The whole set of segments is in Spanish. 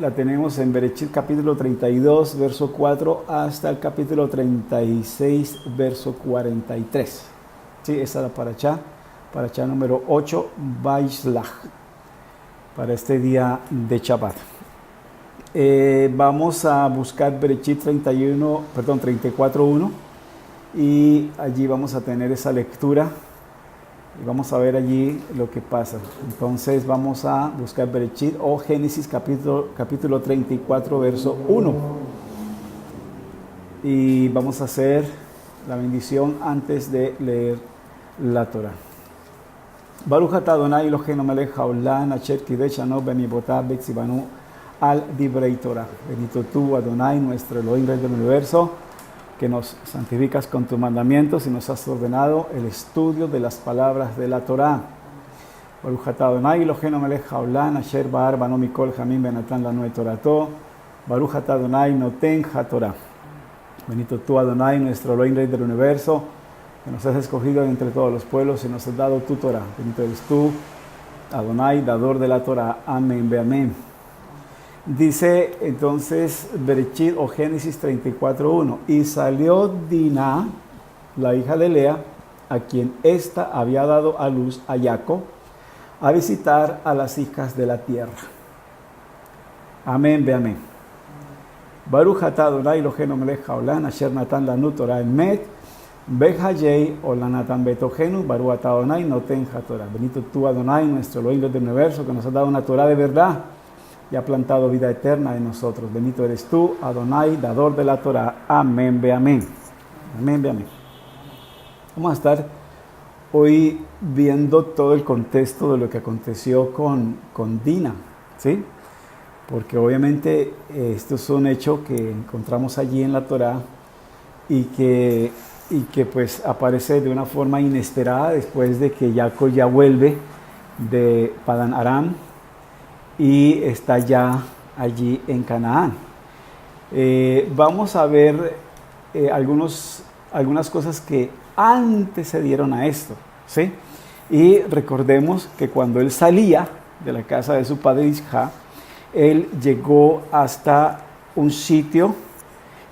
la tenemos en Bereshit capítulo 32, verso 4, hasta el capítulo 36, verso 43. Sí, esa es la parashá número 8, Vaishlach, para este día de Shabbat. Vamos a buscar Bereshit 34.1 y allí vamos a tener esa lectura y vamos a ver allí lo que pasa. Entonces vamos a buscar Bereshit o Génesis capítulo 34, verso 1. Y vamos a hacer la bendición antes de leer la Torah. Baruch atah Adonai Eloheinu melech haolam asher kideshanu bemitzvotav v'tzivanu al divrei Torah. Bendito tú, Adonai, nuestro Elohim, Rey del universo, que nos santificas con tus mandamientos y nos has ordenado el estudio de las palabras de la Torah. Baruch atah Adonai Eloheinu melech haolam asher ba'ar bano mikol hamim venatan lanu et torato. Baruch atah Adonai noten haTorah. Bendito tú, Adonai, nuestro Elohim, Rey del universo, que nos has escogido entre todos los pueblos y nos has dado tu Torah. Bendito eres tú, Adonai, dador de la Torah. Amén, ve amén. Dice entonces Bereshit o Génesis 34.1: y salió Dinah, la hija de Lea, a quien ésta había dado a luz a Jacob, a visitar a las hijas de la tierra. Amén, ve amén. Baruch atah Adonai Eloheinu melech haolam asher natan lanu Torah emet vehayei olanatan betohenu Baruch atah Adonai noten haTorah. Bendito tú, Adonai, nuestro Elohim del universo, que nos ha dado una Torah de verdad y ha plantado vida eterna en nosotros. Bendito eres tú, Adonai, dador de la Torah. Amén, ve amén. Amén, ve amén. Vamos a estar hoy viendo todo el contexto de lo que aconteció con Dinah, ¿sí? Porque obviamente esto es un hecho que encontramos allí en la Torah y que pues aparece de una forma inesperada después de que Jacob ya vuelve de Padán Aram y está ya allí en Canaán. Vamos a ver algunas cosas que antecedieron a esto, ¿sí? Y recordemos que cuando él salía de la casa de su padre Isaac, él llegó hasta un sitio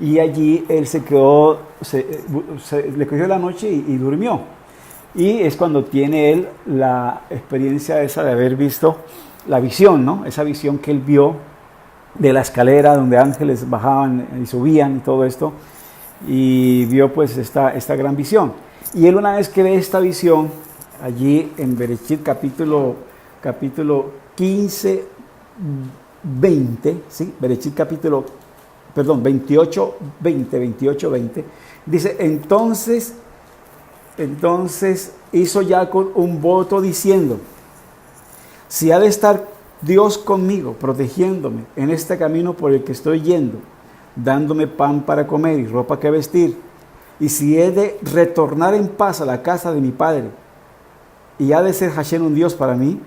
y allí él se quedó, le cogió la noche y durmió. Y es cuando tiene él la experiencia esa de haber visto la visión, ¿no? Esa visión que él vio de la escalera donde ángeles bajaban y subían y todo esto, y vio pues esta gran visión. Y él, una vez que ve esta visión, allí en Bereshit capítulo 15, 20, ¿sí? Bereshit 28, 20, dice, entonces hizo Jacob un voto diciendo: si ha de estar Dios conmigo, protegiéndome en este camino por el que estoy yendo, dándome pan para comer y ropa que vestir, y si he de retornar en paz a la casa de mi padre, y ha de ser Hashem un Dios para mí,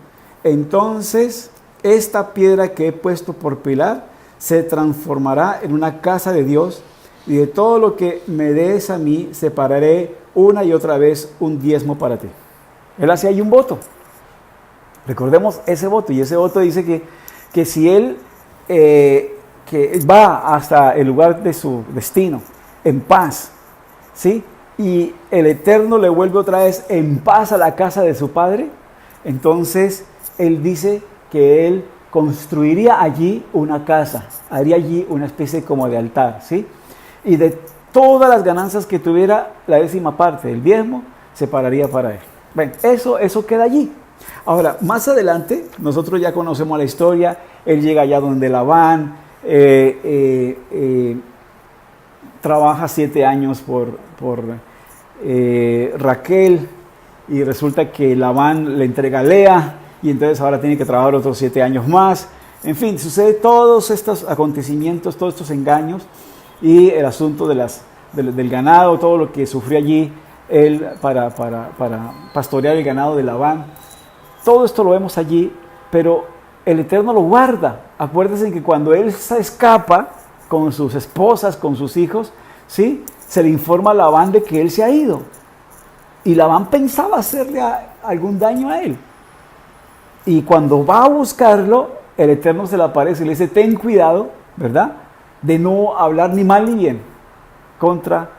entonces esta piedra que he puesto por pilar se transformará en una casa de Dios, y de todo lo que me des a mí separaré una y otra vez un diezmo para ti. Él hace ahí un voto. Recordemos ese voto, y ese voto dice que si él que va hasta el lugar de su destino en paz, ¿sí? Y el Eterno le vuelve otra vez en paz a la casa de su padre, entonces él dice que él construiría allí una casa, haría allí una especie como de altar, ¿sí? Y de todas las ganancias que tuviera, la 10ª parte del diezmo separaría para él. Bueno, eso queda allí. Ahora, más adelante, nosotros ya conocemos la historia. Él llega allá donde Labán, trabaja 7 años por Raquel, y resulta que Labán le entrega a Lea, y entonces ahora tiene que trabajar otros 7 años más. En fin, sucede todos estos acontecimientos, todos estos engaños, y el asunto del ganado, todo lo que sufrió allí él para pastorear el ganado de Labán. Todo esto lo vemos allí, pero el Eterno lo guarda. Acuérdense que cuando él se escapa con sus esposas, con sus hijos, ¿sí? Se le informa a Labán de que él se ha ido. Y Labán pensaba hacerle algún daño a él. Y cuando va a buscarlo, el Eterno se le aparece y le dice, ten cuidado, ¿verdad?, de no hablar ni mal ni bien contra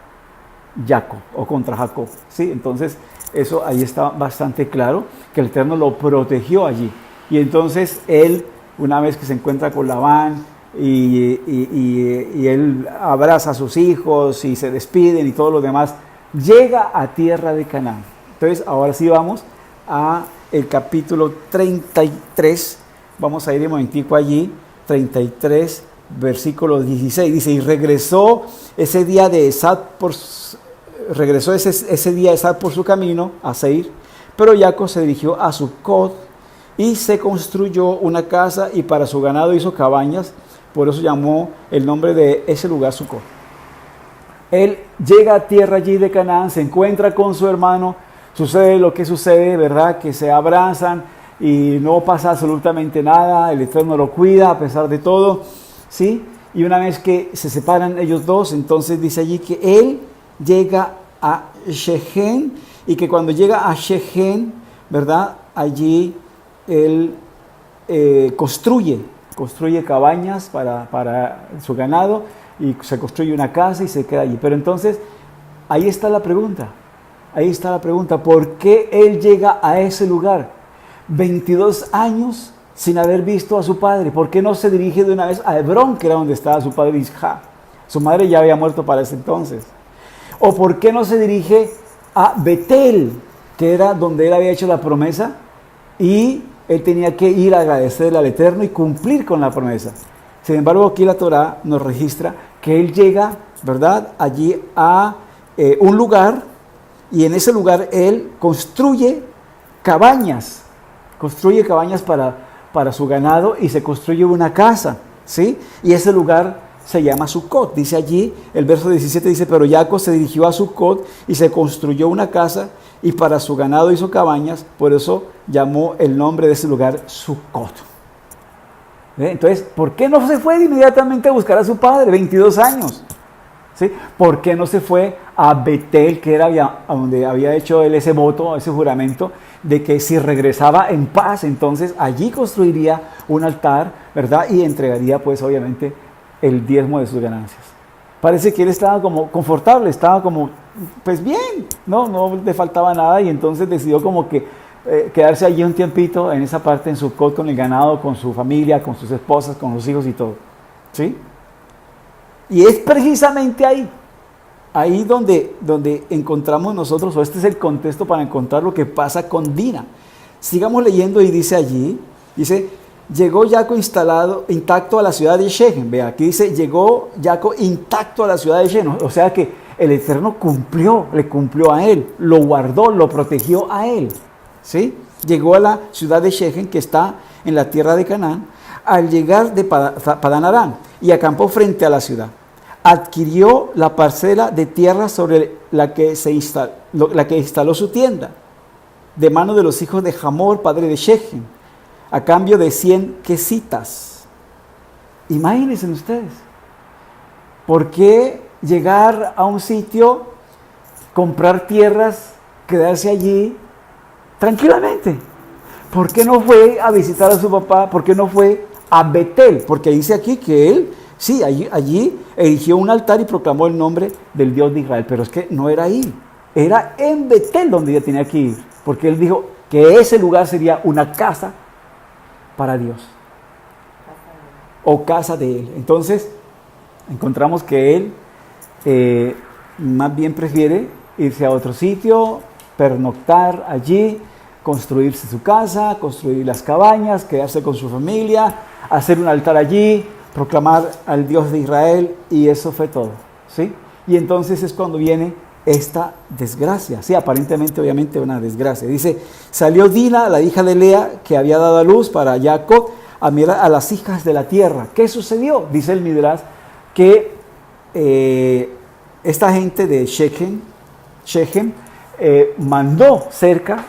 Jacob o contra Jacob, ¿sí? Entonces, eso ahí está bastante claro, que el Eterno lo protegió allí. Y entonces él, una vez que se encuentra con Labán y él abraza a sus hijos y se despiden y todo lo demás, llega a tierra de Canaán. Entonces, ahora sí vamos a el capítulo 33, vamos a ir un momentico allí, 33, versículo 16, dice, y regresó ese día Esad por su camino a Seir, pero Jacob se dirigió a Sucot y se construyó una casa y para su ganado hizo cabañas, por eso llamó el nombre de ese lugar Sucot. Él llega a tierra allí de Canaán, se encuentra con su hermano, sucede lo que sucede, ¿verdad?, que se abrazan y no pasa absolutamente nada, el Eterno lo cuida a pesar de todo, ¿sí? Y una vez que se separan ellos dos, entonces dice allí que él llega a Shechem y que cuando llega a Shechem, ¿verdad?, allí él construye cabañas para su ganado y se construye una casa y se queda allí. Pero entonces, ahí está la pregunta, ¿por qué él llega a ese lugar? 22 años sin haber visto a su padre. ¿Por qué no se dirige de una vez a Hebrón, que era donde estaba su padre Isaac? Su madre ya había muerto para ese entonces. ¿O por qué no se dirige a Betel, que era donde él había hecho la promesa y él tenía que ir a agradecerle al Eterno y cumplir con la promesa? Sin embargo, aquí la Torá nos registra que él llega, ¿verdad?, allí a un lugar, y en ese lugar él construye cabañas para su ganado y se construye una casa, ¿sí? Y ese lugar se llama Sucot. Dice allí, el verso 17 dice, pero Jacob se dirigió a Sucot y se construyó una casa y para su ganado hizo cabañas, por eso llamó el nombre de ese lugar Sucot. Entonces, ¿por qué no se fue inmediatamente a buscar a su padre? 22 años. ¿Sí? ¿Por qué no se fue a Betel, que era donde había hecho él ese voto, ese juramento, de que si regresaba en paz, entonces allí construiría un altar, ¿verdad?, y entregaría, pues, obviamente, el diezmo de sus ganancias? Parece que él estaba como confortable, estaba como, pues bien, no le faltaba nada, y entonces decidió como que quedarse allí un tiempito en esa parte, en Sucot, con el ganado, con su familia, con sus esposas, con sus hijos y todo, ¿sí? Y es precisamente ahí donde encontramos nosotros, o este es el contexto para encontrar lo que pasa con Dina. Sigamos leyendo y dice allí, llegó Jacob intacto a la ciudad de Shechem. Vea, aquí dice, llegó Jacob intacto a la ciudad de Shechem. O sea que el Eterno le cumplió a él, lo guardó, lo protegió a él, ¿sí? Llegó a la ciudad de Shechem, que está en la tierra de Canaán, al llegar de Padán Aram, y acampó frente a la ciudad. Adquirió la parcela de tierra sobre la que instaló su tienda, de mano de los hijos de Hamor, padre de Shechem, a cambio de 100 quesitas. Imagínense ustedes, ¿por qué llegar a un sitio, comprar tierras, quedarse allí tranquilamente? ¿Por qué no fue a visitar a su papá? ¿Por qué no fue a Betel? Porque dice aquí que él, sí, allí erigió un altar y proclamó el nombre del Dios de Israel, pero es que no era ahí, era en Betel donde ella tenía que ir, porque él dijo que ese lugar sería una casa para Dios, o casa de él. Entonces, encontramos que él más bien prefiere irse a otro sitio, pernoctar allí, construirse su casa, construir las cabañas, quedarse con su familia, hacer un altar allí, proclamar al Dios de Israel, y eso fue todo, ¿sí? Y entonces es cuando viene esta desgracia, sí, aparentemente, obviamente, una desgracia. Dice, salió Dina, la hija de Lea, que había dado a luz para Jacob, a mirar a las hijas de la tierra. ¿Qué sucedió? Dice el Midrash que esta gente de Shechem mandó cerca,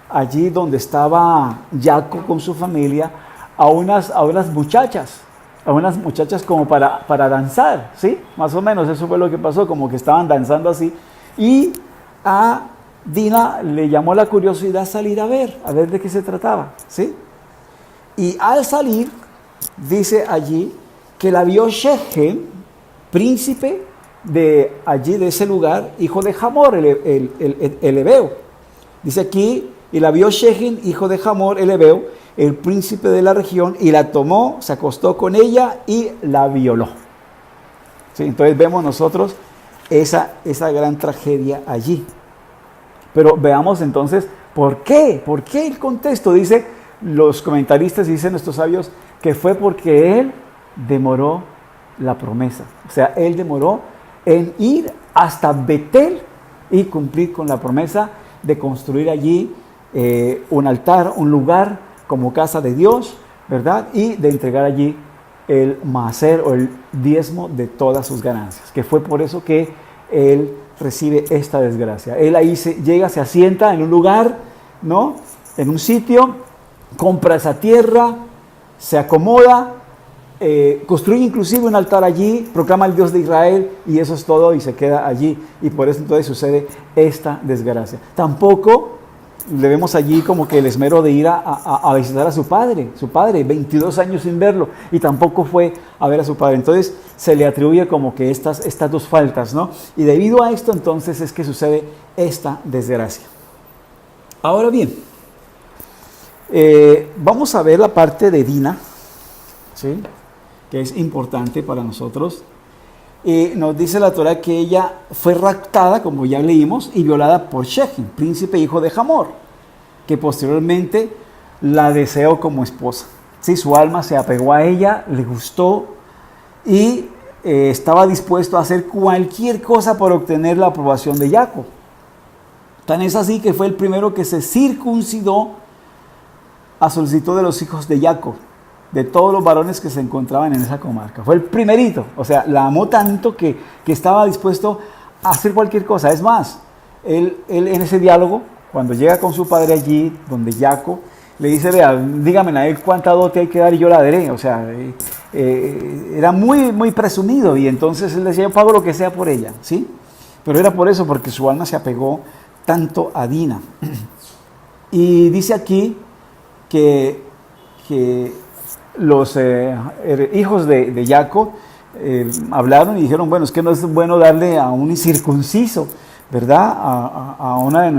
allí donde estaba Jacob con su familia, a unas muchachas como para danzar, ¿sí? Más o menos eso fue lo que pasó, como que estaban danzando así, y a Dina le llamó la curiosidad salir a ver de qué se trataba, ¿sí? Y al salir, dice allí que la vio Shechem, príncipe de allí, de ese lugar, hijo de Hamor, el heveo. Dice aquí, y la vio Shechem, hijo de Hamor, el heveo, el príncipe de la región, y la tomó, se acostó con ella y la violó. ¿Sí? Entonces vemos nosotros esa gran tragedia allí. Pero veamos entonces, ¿por qué? ¿Por qué el contexto? Dice, los comentaristas, dicen nuestros sabios, que fue porque él demoró la promesa. O sea, él demoró en ir hasta Betel y cumplir con la promesa de construir allí un altar, un lugar como casa de Dios, ¿verdad? Y de entregar allí el maaser o el diezmo de todas sus ganancias, que fue por eso que él recibe esta desgracia. Él ahí llega, se asienta en un lugar, ¿no? En un sitio, compra esa tierra, se acomoda, construye inclusive un altar allí, proclama al Dios de Israel y eso es todo y se queda allí. Y por eso entonces sucede esta desgracia. Tampoco le vemos allí como que el esmero de ir a visitar a su padre, 22 años sin verlo, y tampoco fue a ver a su padre. Entonces se le atribuye como que estas dos faltas, ¿no? Y debido a esto entonces es que sucede esta desgracia. Ahora bien, vamos a ver la parte de Dina, ¿sí? Que es importante para nosotros. Nos dice la Torah que ella fue raptada, como ya leímos, y violada por Shechem, príncipe hijo de Hamor, que posteriormente la deseó como esposa. Sí, su alma se apegó a ella, le gustó y estaba dispuesto a hacer cualquier cosa por obtener la aprobación de Jacob. Tan es así que fue el primero que se circuncidó a solicitud de los hijos de Jacob, de todos los varones que se encontraban en esa comarca. Fue el primerito, o sea, la amó tanto que estaba dispuesto a hacer cualquier cosa. Es más, él en ese diálogo, cuando llega con su padre allí, donde Jacob, le dice, vea, dígame a él cuánta dote hay que dar y yo la daré. O sea, era muy, muy presumido y entonces él decía, yo pago lo que sea por ella, ¿sí? Pero era por eso, porque su alma se apegó tanto a Dina. Y dice aquí que los hijos de Jacob hablaron y dijeron, bueno, es que no es bueno darle a un incircunciso, ¿verdad? A una de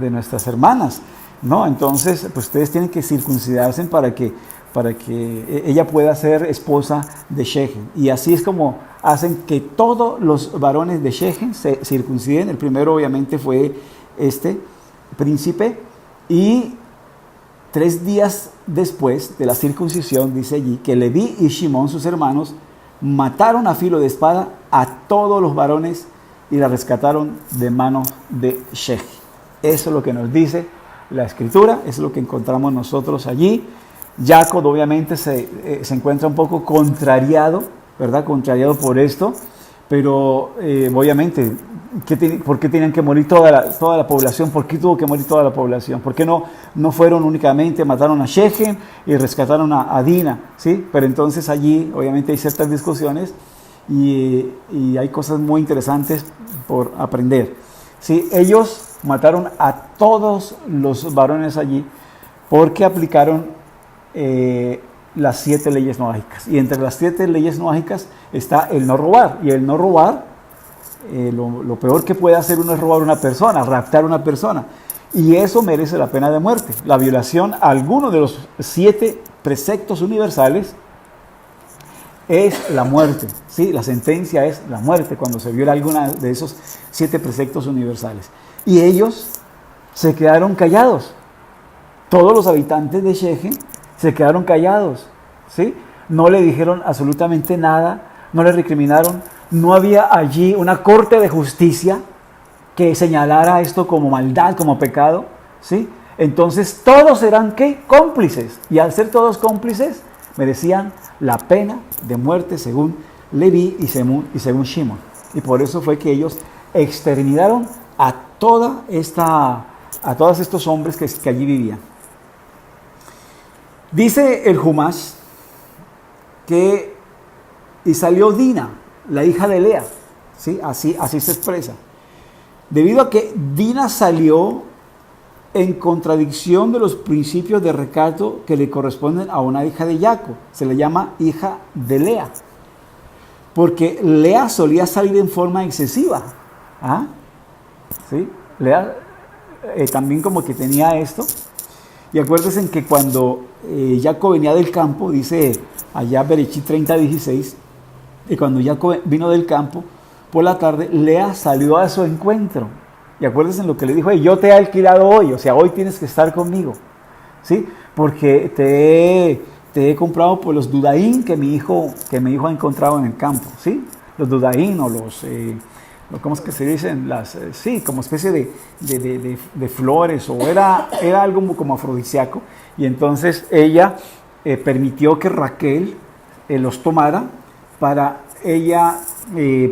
nuestras hermanas, ¿no? Entonces, pues ustedes tienen que circuncidarse para que ella pueda ser esposa de Shechem. Y así es como hacen que todos los varones de Shechem se circunciden. El primero obviamente fue este príncipe, y 3 días después de la circuncisión, dice allí, que Leví y Shimón, sus hermanos, mataron a filo de espada a todos los varones y la rescataron de manos de Shechem. Eso es lo que nos dice la Escritura, eso es lo que encontramos nosotros allí. Jacob obviamente se encuentra un poco contrariado, ¿verdad? Contrariado por esto, pero obviamente, ¿por qué tenían que morir toda la población? ¿Por qué tuvo que morir toda la población? ¿Por qué no fueron únicamente, mataron a Shechem y rescataron a Dina? ¿Sí? Pero entonces allí obviamente hay ciertas discusiones y hay cosas muy interesantes por aprender. ¿Sí? Ellos mataron a todos los varones allí porque aplicaron las 7 leyes noáhicas. Y entre las 7 leyes noáhicas está el no robar. Y el no robar, lo peor que puede hacer uno es robar a una persona, raptar a una persona. Y eso merece la pena de muerte. La violación a alguno de los 7 preceptos universales es la muerte. ¿Sí? La sentencia es la muerte cuando se viola alguna de esos 7 preceptos universales. Y ellos se quedaron callados. Todos los habitantes de Shechem se quedaron callados, ¿sí? No le dijeron absolutamente nada, no le recriminaron, no había allí una corte de justicia que señalara esto como maldad, como pecado, ¿sí? Entonces todos eran, ¿qué? Cómplices, y al ser todos cómplices, merecían la pena de muerte según Leví y según Shimón. Y por eso fue que ellos exterminaron a todos estos hombres que allí vivían. Dice el Humash que y salió Dina, la hija de Lea, ¿sí? Así se expresa. Debido a que Dina salió en contradicción de los principios de recato que le corresponden a una hija de Jacob. Se le llama hija de Lea, porque Lea solía salir en forma excesiva. ¿Ah? ¿Sí? Lea también como que tenía esto. Y acuérdense que cuando Jacob venía del campo, dice allá Berechit 30:16, y cuando Jacob vino del campo, por la tarde, Lea salió a su encuentro. Y acuérdense en lo que le dijo: yo te he alquilado hoy, o sea, hoy tienes que estar conmigo, ¿sí? Porque te he comprado por los dudaín que mi hijo ha encontrado en el campo, ¿sí? Los dudaín o ¿cómo es que se dicen? Sí, como especie de flores, o era algo como afrodisíaco. Y entonces ella permitió que Raquel los tomara para ella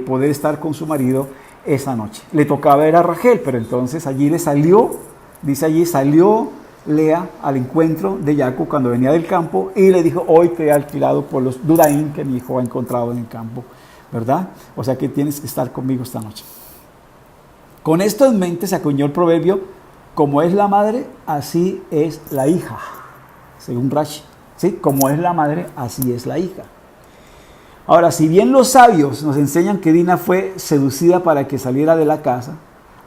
poder estar con su marido esa noche. Le tocaba ir a Rachel, pero entonces allí le salió, dice allí, salió Lea al encuentro de Jacob cuando venía del campo y le dijo: hoy te he alquilado por los dudaín que mi hijo ha encontrado en el campo, ¿verdad? O sea que tienes que estar conmigo esta noche. Con esto en mente se acuñó el proverbio: como es la madre, así es la hija, según Rashi, ¿sí? Como es la madre, así es la hija. Ahora, si bien los sabios nos enseñan que Dina fue seducida para que saliera de la casa,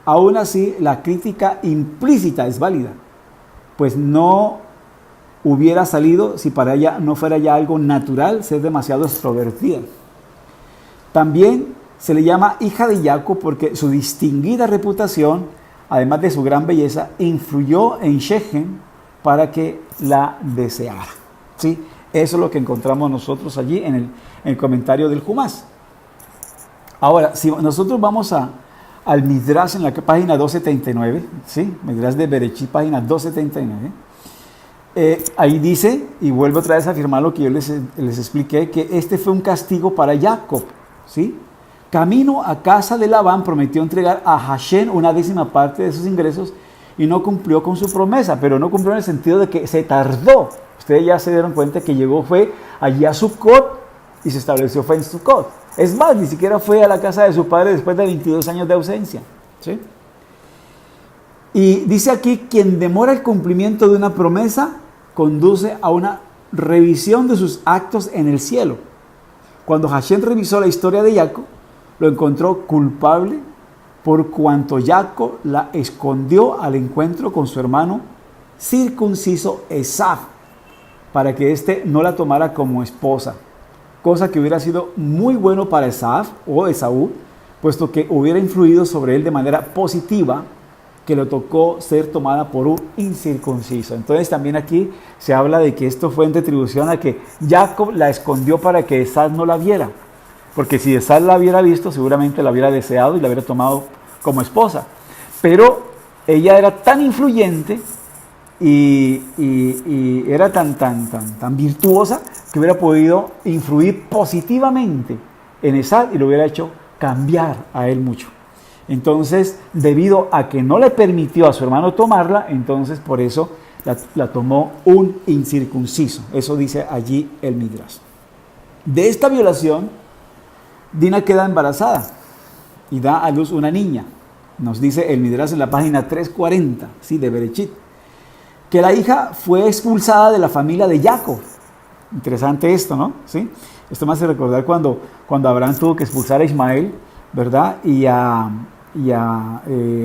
aún así la crítica implícita es válida, pues no hubiera salido si para ella no fuera ya algo natural ser demasiado extrovertida. También se le llama hija de Jacob porque su distinguida reputación, además de su gran belleza, influyó en Shechem para que la deseara, ¿sí? Eso es lo que encontramos nosotros allí en el comentario del Jumás. Ahora, si nosotros vamos al Midrash en la página 279, ¿sí? Midrash de Berechit, página 279, ahí dice, y vuelvo otra vez a afirmar lo que yo les expliqué, que este fue un castigo para Jacob, ¿sí? Camino a casa de Labán prometió entregar a Hashem una 10ª parte de sus ingresos y no cumplió con su promesa, pero no cumplió en el sentido de que se tardó. Ustedes ya se dieron cuenta que llegó, fue allí a Sucot y se estableció fue en Sucot. Es más, ni siquiera fue a la casa de su padre después de 22 años de ausencia, ¿sí? Y dice aquí: quien demora el cumplimiento de una promesa conduce a una revisión de sus actos en el cielo. Cuando Hashem revisó la historia de Jacob, lo encontró culpable por cuanto Jacob la escondió al encuentro con su hermano circunciso Esaf, para que éste no la tomara como esposa, cosa que hubiera sido muy bueno para Esaf o Esaú, puesto que hubiera influido sobre él de manera positiva, que le tocó ser tomada por un incircunciso. Entonces también aquí se habla de que esto fue en retribución a que Jacob la escondió para que Esaf no la viera, porque si Esaf la hubiera visto, seguramente la hubiera deseado y la hubiera tomado como esposa. Pero ella era tan influyente y era tan virtuosa que hubiera podido influir positivamente en Esaf y lo hubiera hecho cambiar a él mucho. Entonces, debido a que no le permitió a su hermano tomarla, entonces por eso la tomó un incircunciso. Eso dice allí el Midrash. De esta violación, Dina queda embarazada y da a luz una niña. Nos dice el Midrash en la página 340, ¿sí? De Berechit, que la hija fue expulsada de la familia de Jacob. Interesante esto, ¿no? ¿Sí? Esto me hace recordar cuando Abraham tuvo que expulsar a Ismael, ¿verdad? Y a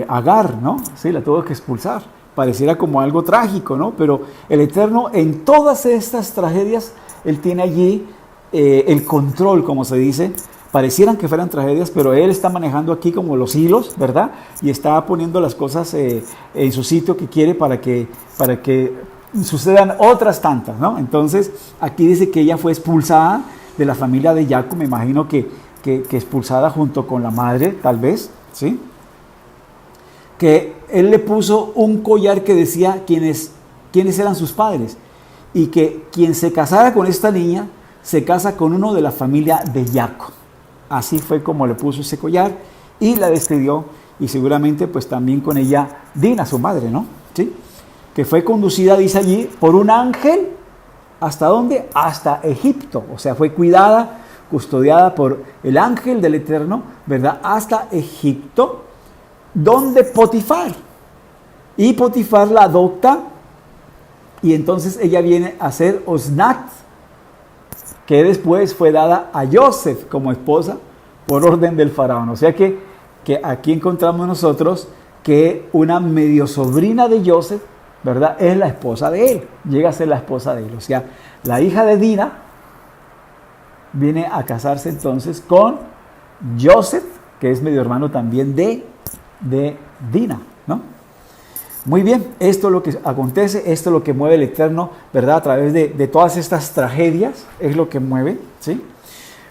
Agar, ¿no? Sí, la tuvo que expulsar. Pareciera como algo trágico, ¿no? Pero el Eterno, en todas estas tragedias, Él tiene allí el control, como se dice. Parecieran que fueran tragedias, pero Él está manejando aquí como los hilos, ¿verdad? Y está poniendo las cosas en su sitio que quiere para que sucedan otras tantas, ¿no? Entonces, aquí dice que ella fue expulsada de la familia de Jacob, me imagino que expulsada junto con la madre, tal vez, ¿sí? Que él le puso un collar que decía quiénes eran sus padres, y que quien se casara con esta niña se casa con uno de la familia de Jacob. Así fue como le puso ese collar y la despidió, y seguramente pues también con ella Dina, su madre, ¿no? ¿Sí? Que fue conducida, dice allí, por un ángel, ¿hasta dónde? Hasta Egipto, o sea, fue cuidada, custodiada por el ángel del Eterno, ¿verdad? Hasta Egipto, donde Potifar, Y Potifar la adopta y entonces ella viene a ser Osnat, que después fue dada a Joseph como esposa por orden del faraón. O sea que aquí encontramos nosotros que una medio sobrina de Joseph, ¿verdad?, es la esposa de él, llega a ser la esposa de él. O sea, la hija de Dina viene a casarse entonces con Joseph, que es medio hermano también de Dina, ¿no? Muy bien, esto es lo que acontece, esto es lo que mueve el Eterno, ¿verdad? A través de todas estas tragedias, es lo que mueve, ¿sí?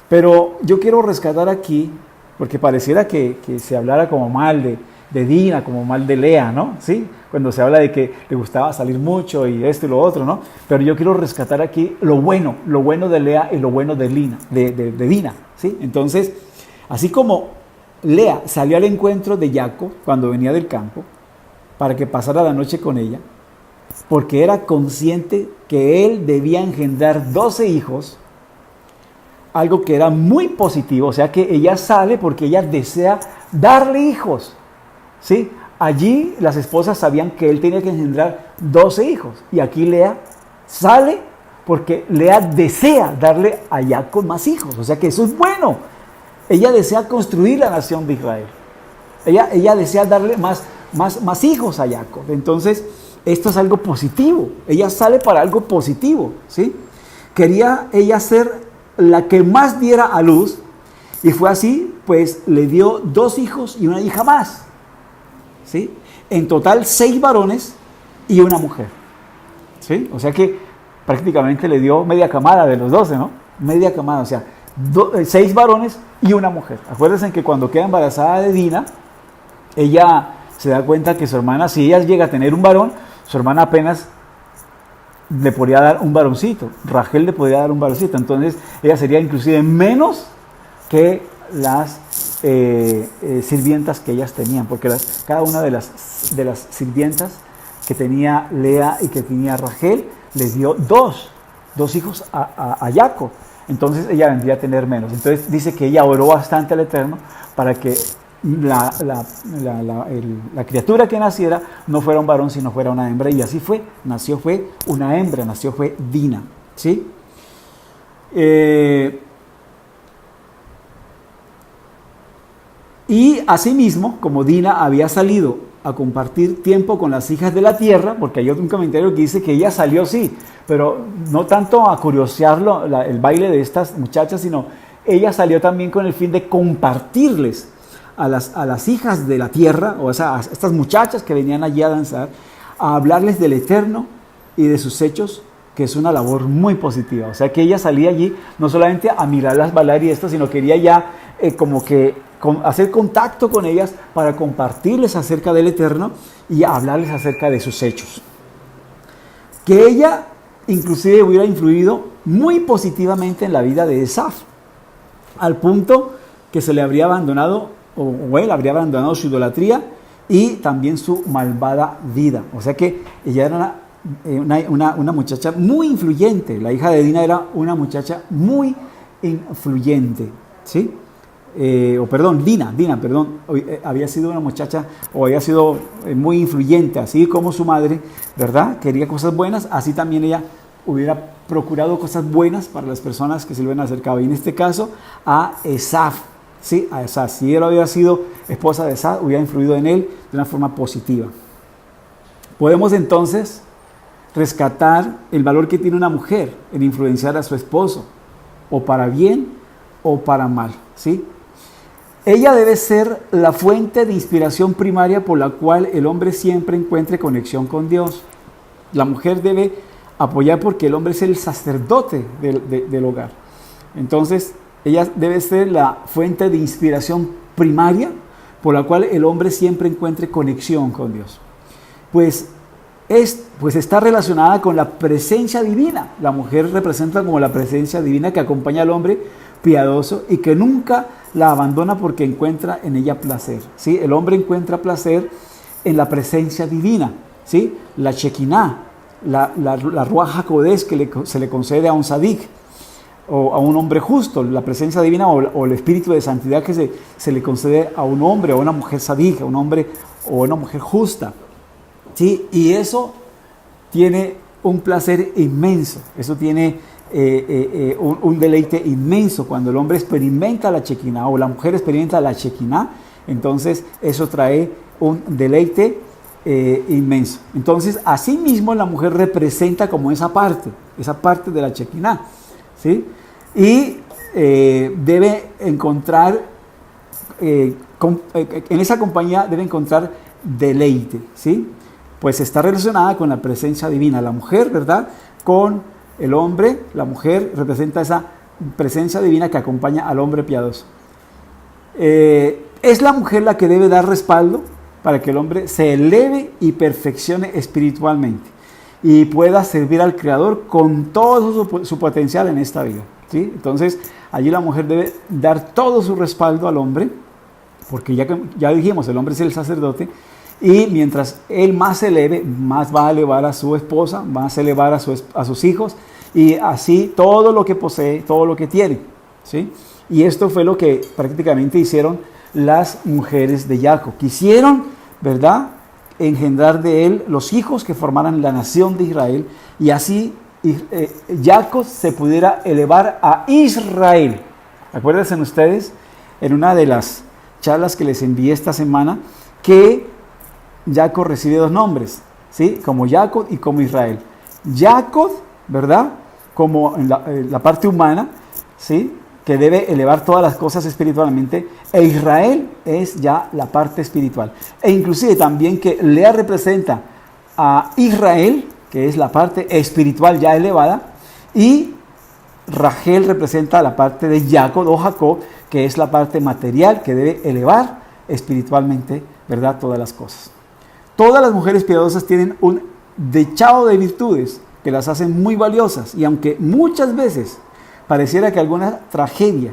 Pero yo quiero rescatar aquí, porque pareciera que se hablara como mal de Dina, como mal de Lea, ¿no? ¿Sí? Cuando se habla de que le gustaba salir mucho y esto y lo otro, ¿no? Pero yo quiero rescatar aquí lo bueno de Lea y lo bueno de Dina, ¿sí? Entonces, así como Lea salió al encuentro de Jacob cuando venía del campo, para que pasara la noche con ella, porque era consciente que él debía engendrar 12 hijos, algo que era muy positivo, o sea que ella sale porque ella desea darle hijos, ¿sí? Allí las esposas sabían que él tenía que engendrar 12 hijos, y aquí Lea sale porque Lea desea darle a Jacob más hijos, o sea que eso es bueno. Ella desea construir la nación de Israel, ella desea darle más hijos a Jacob. Entonces, esto es algo positivo. Ella sale para algo positivo, ¿sí? Quería ella ser la que más diera a luz, y fue así, pues le dio 2 hijos y una hija más, ¿sí? En total 6 varones y una mujer, ¿sí? O sea que prácticamente le dio media camada de los 12, ¿no? Media camada, o sea, 6 varones y una mujer. Acuérdense que cuando queda embarazada de Dina, ella se da cuenta que su hermana, si ella llega a tener un varón, su hermana apenas le podría dar un varoncito. Rachel le podría dar un varoncito. Entonces, ella sería inclusive menos que las sirvientas que ellas tenían. Porque cada una de las sirvientas que tenía Lea y que tenía Rachel, les dio dos hijos a Jacob. Entonces, ella vendría a tener menos. Entonces, dice que ella oró bastante al Eterno para que la criatura que naciera no fuera un varón, sino fuera una hembra, y así fue, fue una hembra, fue Dina, ¿sí? Y asimismo, como Dina había salido a compartir tiempo con las hijas de la tierra, porque hay otro comentario que dice que ella salió, sí, pero no tanto a curiosearlo, el baile de estas muchachas, sino ella salió también con el fin de compartirles a las hijas de la tierra, o sea, a estas muchachas que venían allí a danzar, a hablarles del Eterno y de sus hechos, que es una labor muy positiva. O sea que ella salía allí no solamente a mirarlas bailar y esto, sino quería ya como que hacer contacto con ellas para compartirles acerca del Eterno y hablarles acerca de sus hechos. Que ella inclusive hubiera influido muy positivamente en la vida de Esaf, al punto que se le habría abandonado, o él habría abandonado su idolatría y también su malvada vida. O sea que ella era una muchacha muy influyente. La hija de Dina era una muchacha muy influyente, ¿sí? Dina, había sido una muchacha, o había sido muy influyente, así como su madre, ¿verdad? Quería cosas buenas, así también ella hubiera procurado cosas buenas para las personas que se le hubieran acercado. Y en este caso, a Esaf, ¿sí? A Esaf. Si él hubiera sido esposa de Esaf, hubiera influido en él de una forma positiva. Podemos entonces rescatar el valor que tiene una mujer en influenciar a su esposo, o para bien o para mal, ¿sí? Ella debe ser la fuente de inspiración primaria por la cual el hombre siempre encuentre conexión con Dios. La mujer debe apoyar porque el hombre es el sacerdote del hogar. Entonces, ella debe ser la fuente de inspiración primaria por la cual el hombre siempre encuentre conexión con Dios. Pues está relacionada con la presencia divina. La mujer representa como la presencia divina que acompaña al hombre piadoso y que nunca la abandona porque encuentra en ella placer, ¿sí? El hombre encuentra placer en la presencia divina, ¿sí? La Shekinah, la Ruach HaKodesh que se le concede a un Sadik o a un hombre justo, la presencia divina o el espíritu de santidad que se le concede a un hombre o a una mujer Sadik, a un hombre o a una mujer justa. ¿sí? Y eso tiene un placer inmenso, eso tiene un deleite inmenso. Cuando el hombre experimenta la Shekinah o la mujer experimenta la Shekinah, entonces eso trae un deleite inmenso. Entonces, asimismo, la mujer representa como esa parte de la Shekinah, ¿sí? Y debe encontrar, en esa compañía debe encontrar deleite, ¿sí? Pues está relacionada con la presencia divina. La mujer, ¿verdad?, con el hombre, la mujer representa esa presencia divina que acompaña al hombre piadoso. Es la mujer la que debe dar respaldo para que el hombre se eleve y perfeccione espiritualmente y pueda servir al Creador con todo su potencial en esta vida, ¿sí? Entonces, allí la mujer debe dar todo su respaldo al hombre, porque ya dijimos, el hombre es el sacerdote, y mientras él más se eleve, más va a elevar a su esposa, más a elevar a sus hijos, y así todo lo que posee, todo lo que tiene, ¿sí? Y esto fue lo que prácticamente hicieron las mujeres de Jacob. Quisieron, ¿verdad?, engendrar de él los hijos que formaran la nación de Israel, y así Jacob se pudiera elevar a Israel. Acuérdense ustedes, en una de las charlas que les envié esta semana, que Jacob recibe dos nombres, ¿sí?, como Jacob y como Israel. Jacob, ¿verdad?, como en la parte humana, ¿sí?, que debe elevar todas las cosas espiritualmente, e Israel es ya la parte espiritual. E inclusive también que Lea representa a Israel, que es la parte espiritual ya elevada, y Rachel representa la parte de Jacob o Jacob, que es la parte material que debe elevar espiritualmente, ¿verdad?, todas las cosas. Todas las mujeres piadosas tienen un dechado de virtudes que las hacen muy valiosas, y aunque muchas veces pareciera que alguna tragedia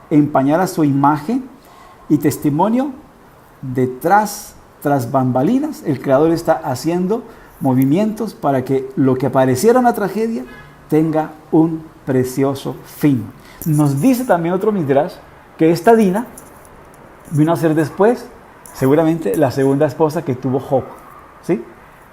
empañara su imagen y testimonio, tras bambalinas, el Creador está haciendo movimientos para que lo que pareciera una tragedia tenga un precioso fin. Nos dice también otro Midrash que esta Dina vino a ser después, seguramente, la segunda esposa que tuvo Job, ¿sí?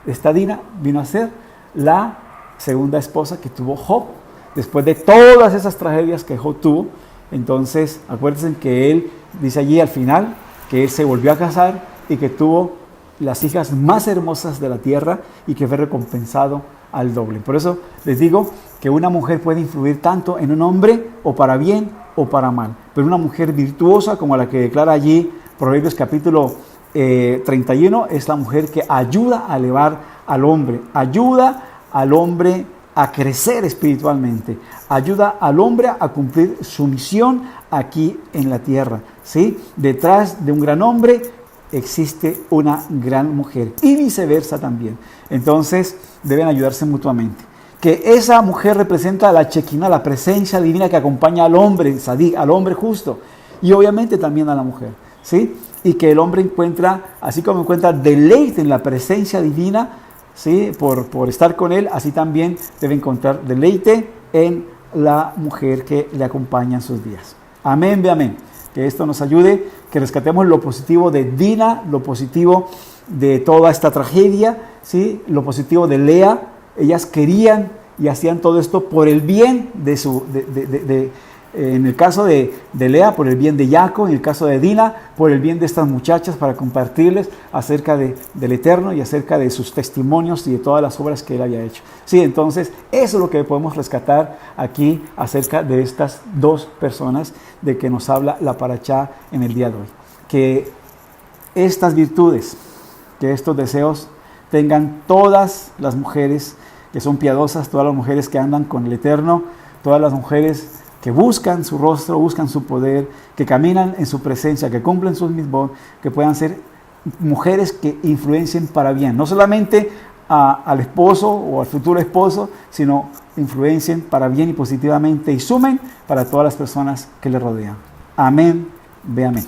Esta Dina vino a ser la segunda esposa que tuvo Job, después de todas esas tragedias que Job tuvo. Entonces, acuérdense que él dice allí al final que él se volvió a casar y que tuvo las hijas más hermosas de la tierra y que fue recompensado al doble. Por eso les digo que una mujer puede influir tanto en un hombre o para bien o para mal, pero una mujer virtuosa como la que declara allí Proverbios capítulo 31 es la mujer que ayuda a elevar al hombre, ayuda al hombre a crecer espiritualmente, ayuda al hombre a cumplir su misión aquí en la tierra, ¿sí? Detrás de un gran hombre existe una gran mujer y viceversa también. Entonces deben ayudarse mutuamente. Que esa mujer representa la Shekinah, la presencia divina que acompaña al hombre sadik, al hombre justo, y obviamente también a la mujer, ¿sí? Y que el hombre encuentra, así como encuentra deleite en la presencia divina, ¿sí?, por estar con él, así también debe encontrar deleite en la mujer que le acompaña en sus días. Amén, ve amén. Que esto nos ayude, que rescatemos lo positivo de Dina, lo positivo de toda esta tragedia, ¿sí?, lo positivo de Lea. Ellas querían y hacían todo esto por el bien en el caso de Lea, por el bien de Jacob; en el caso de Dina, por el bien de estas muchachas, para compartirles acerca del Eterno y acerca de sus testimonios y de todas las obras que él había hecho. Sí, entonces eso es lo que podemos rescatar aquí acerca de estas dos personas de que nos habla la parashá en el día de hoy. Que estas virtudes, que estos deseos tengan todas las mujeres que son piadosas, todas las mujeres que andan con el Eterno, todas las mujeres que buscan su rostro, buscan su poder, que caminan en su presencia, que cumplen sus mitzvot, que puedan ser mujeres que influencien para bien, no solamente al esposo o al futuro esposo, sino influencien para bien y positivamente y sumen para todas las personas que le rodean. Amén, ve amén.